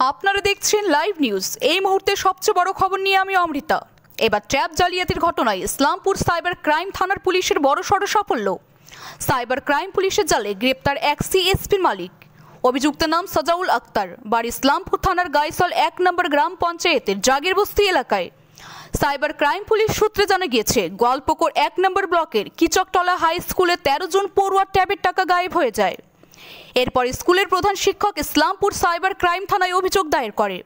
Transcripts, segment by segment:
আপনারা দেখছেন live news. এই মুহূর্তে সবচেয়ে বড় খবর নিয়ে আমি অমৃতা। এবার ট্র্যাপ জালিয়াতির ঘটনায় ইসলামপুর সাইবার ক্রাইম থানার পুলিশের বড়সড় সাফল্য। সাইবার ক্রাইম পুলিশের জালে গ্রেপ্তার এক সিএসপির মালিক। অভিযুক্তের নাম সাজাউল আক্তার, বাড়ি ইসলামপুর থানার গাইসল 1 নম্বর গ্রাম পঞ্চায়েতের জাগির বস্তি এলাকায়। সাইবার ক্রাইম পুলিশ সূত্রে জানা গিয়েছে, গোয়ালপুকুর 1 নম্বর ব্লকের কিচকতলা হাই স্কুলে 13 জন পড়ুয়ার ট্যাবের টাকা গায়েব হয়ে যায়। এরপর স্কুলের প্রধান শিক্ষক ইসলামপুর সাইবার ক্রাইম থানায় অভিযোগ দায়ের করে।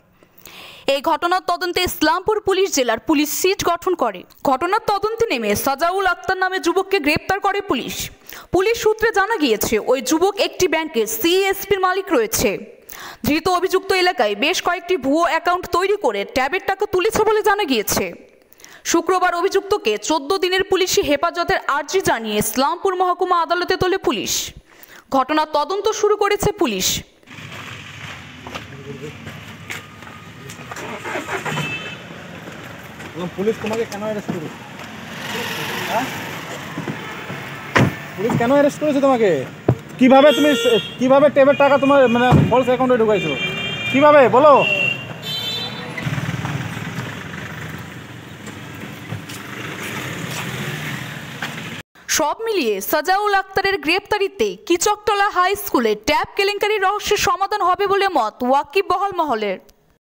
এই ঘটনার তদন্তে ইসলামপুর পুলিশ জেলার পুলিশ সিট গঠন করে। ঘটনার তদন্তে নেমে সাজাউল আক্তার নামে যুবককে গ্রেপ্তার করে পুলিশ। পুলিশ সূত্রে জানা গিয়েছে, ওই যুবক একটি ব্যাংকের সিএসপির মালিক রয়েছে। ধৃত অভিযুক্ত এলাকায় বেশ কয়েকটি ভুয়ো অ্যাকাউন্ট তৈরি করে ট্যাবের টাকা তুলেছে বলে জানা গিয়েছে। শুক্রবার অভিযুক্তকে 14 দিনের পুলিশি হেফাজতের আর্জি জানিয়ে ইসলামপুর মহকুমা আদালতে তোলে পুলিশ। ঘটনার তদন্ত শুরু করেছে পুলিশ। পুলিশ তোমাকে কেন অ্যারেস্ট করেছে? পুলিশ কেন অ্যারেস্ট করেছে তোমাকে? কিভাবে ট্যাবের টাকা তোমার মানে ফলস অ্যাকাউন্টে ঢুকাইছো? কিভাবে বলো? সব মিলিয়ে সাজাউল আক্তারের গ্রেপ্তারিতে কিচকতলা হাই স্কুলে ট্যাব কেলেঙ্কারির রহস্যের সমাধান হবে বলে মত ওয়াকিবহাল মহলের।